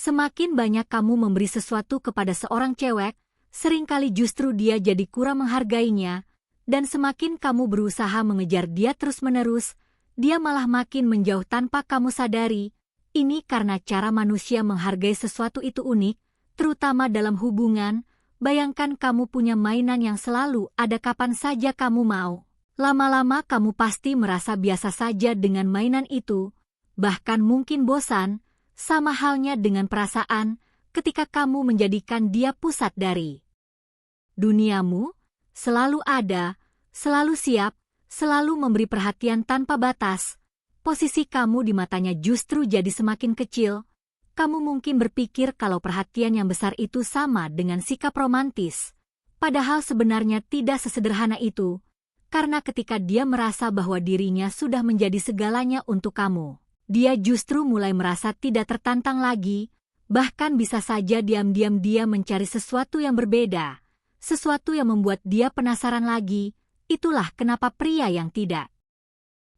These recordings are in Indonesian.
Semakin banyak kamu memberi sesuatu kepada seorang cewek, seringkali justru dia jadi kurang menghargainya, dan semakin kamu berusaha mengejar dia terus-menerus, dia malah makin menjauh tanpa kamu sadari. Ini karena cara manusia menghargai sesuatu itu unik, terutama dalam hubungan. Bayangkan kamu punya mainan yang selalu ada kapan saja kamu mau. Lama-lama kamu pasti merasa biasa saja dengan mainan itu, bahkan mungkin bosan, sama halnya dengan perasaan ketika kamu menjadikan dia pusat dari duniamu, selalu ada, selalu siap, selalu memberi perhatian tanpa batas. Posisi kamu di matanya justru jadi semakin kecil. Kamu mungkin berpikir kalau perhatian yang besar itu sama dengan sikap romantis. Padahal sebenarnya tidak sesederhana itu. Karena ketika dia merasa bahwa dirinya sudah menjadi segalanya untuk kamu, dia justru mulai merasa tidak tertantang lagi. Bahkan bisa saja diam-diam dia mencari sesuatu yang berbeda. Sesuatu yang membuat dia penasaran lagi. Itulah kenapa pria yang tidak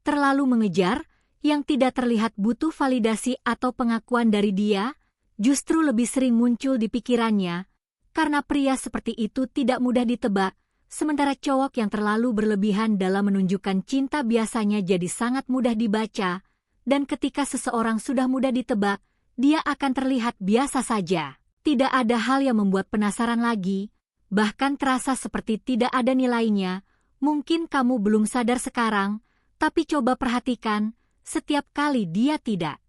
terlalu mengejar, yang tidak terlihat butuh validasi atau pengakuan dari dia, justru lebih sering muncul di pikirannya, karena pria seperti itu tidak mudah ditebak, sementara cowok yang terlalu berlebihan dalam menunjukkan cinta biasanya jadi sangat mudah dibaca, dan ketika seseorang sudah mudah ditebak, dia akan terlihat biasa saja. Tidak ada hal yang membuat penasaran lagi, bahkan terasa seperti tidak ada nilainya. Mungkin kamu belum sadar sekarang, tapi coba perhatikan, setiap kali dia tidak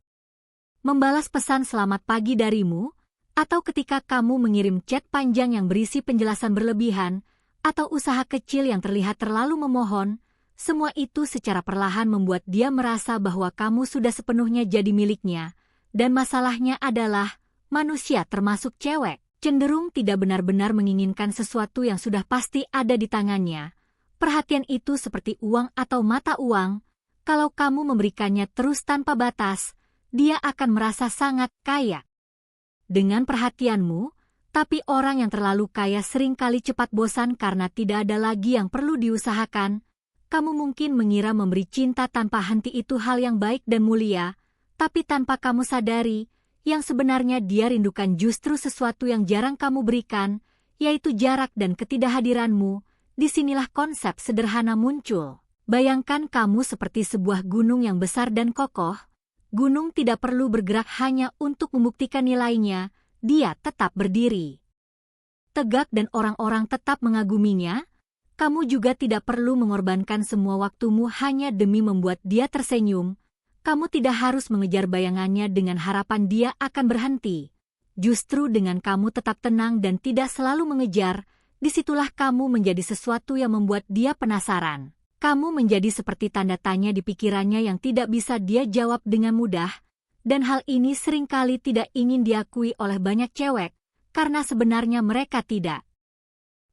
membalas pesan selamat pagi darimu, atau ketika kamu mengirim chat panjang yang berisi penjelasan berlebihan, atau usaha kecil yang terlihat terlalu memohon, semua itu secara perlahan membuat dia merasa bahwa kamu sudah sepenuhnya jadi miliknya. Dan masalahnya adalah, manusia termasuk cewek, cenderung tidak benar-benar menginginkan sesuatu yang sudah pasti ada di tangannya. Perhatian itu seperti uang atau mata uang. Kalau kamu memberikannya terus tanpa batas, dia akan merasa sangat kaya dengan perhatianmu, tapi orang yang terlalu kaya seringkali cepat bosan karena tidak ada lagi yang perlu diusahakan. Kamu mungkin mengira memberi cinta tanpa henti itu hal yang baik dan mulia, tapi tanpa kamu sadari, yang sebenarnya dia rindukan justru sesuatu yang jarang kamu berikan, yaitu jarak dan ketidakhadiranmu. Disinilah konsep sederhana muncul. Bayangkan kamu seperti sebuah gunung yang besar dan kokoh. Gunung tidak perlu bergerak hanya untuk membuktikan nilainya, dia tetap berdiri tegak dan orang-orang tetap mengaguminya. Kamu juga tidak perlu mengorbankan semua waktumu hanya demi membuat dia tersenyum. Kamu tidak harus mengejar bayangannya dengan harapan dia akan berhenti. Justru dengan kamu tetap tenang dan tidak selalu mengejar, disitulah kamu menjadi sesuatu yang membuat dia penasaran. Kamu menjadi seperti tanda tanya di pikirannya yang tidak bisa dia jawab dengan mudah, dan hal ini seringkali tidak ingin diakui oleh banyak cewek, karena sebenarnya mereka tidak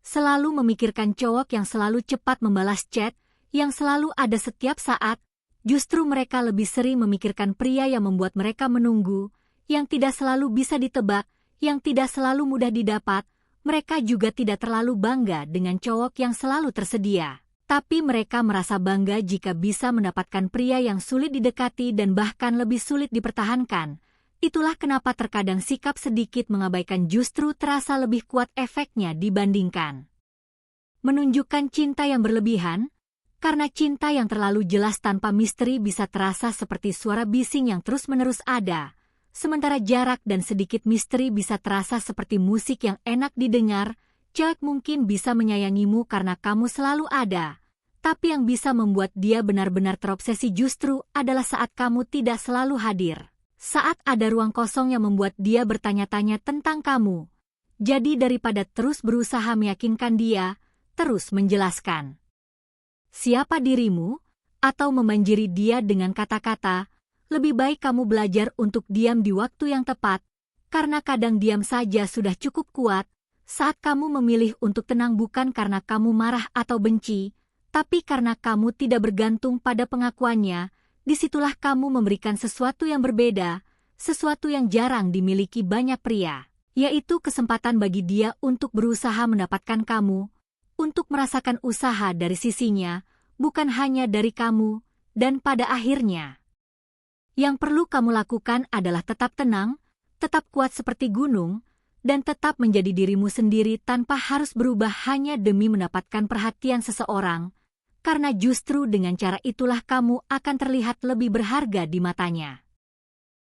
selalu memikirkan cowok yang selalu cepat membalas chat, yang selalu ada setiap saat. Justru mereka lebih sering memikirkan pria yang membuat mereka menunggu, yang tidak selalu bisa ditebak, yang tidak selalu mudah didapat. Mereka juga tidak terlalu bangga dengan cowok yang selalu tersedia. Tapi mereka merasa bangga jika bisa mendapatkan pria yang sulit didekati dan bahkan lebih sulit dipertahankan. Itulah kenapa terkadang sikap sedikit mengabaikan justru terasa lebih kuat efeknya dibandingkan menunjukkan cinta yang berlebihan, karena cinta yang terlalu jelas tanpa misteri bisa terasa seperti suara bising yang terus-menerus ada, sementara jarak dan sedikit misteri bisa terasa seperti musik yang enak didengar. Cewek mungkin bisa menyayangimu karena kamu selalu ada, tapi yang bisa membuat dia benar-benar terobsesi justru adalah saat kamu tidak selalu hadir. Saat ada ruang kosong yang membuat dia bertanya-tanya tentang kamu. Jadi daripada terus berusaha meyakinkan dia, terus menjelaskan siapa dirimu, atau memanjiri dia dengan kata-kata, lebih baik kamu belajar untuk diam di waktu yang tepat, karena kadang diam saja sudah cukup kuat. Saat kamu memilih untuk tenang bukan karena kamu marah atau benci, tapi karena kamu tidak bergantung pada pengakuannya, disitulah kamu memberikan sesuatu yang berbeda, sesuatu yang jarang dimiliki banyak pria, yaitu kesempatan bagi dia untuk berusaha mendapatkan kamu, untuk merasakan usaha dari sisinya, bukan hanya dari kamu, dan pada akhirnya yang perlu kamu lakukan adalah tetap tenang, tetap kuat seperti gunung, dan tetap menjadi dirimu sendiri tanpa harus berubah hanya demi mendapatkan perhatian seseorang, karena justru dengan cara itulah kamu akan terlihat lebih berharga di matanya.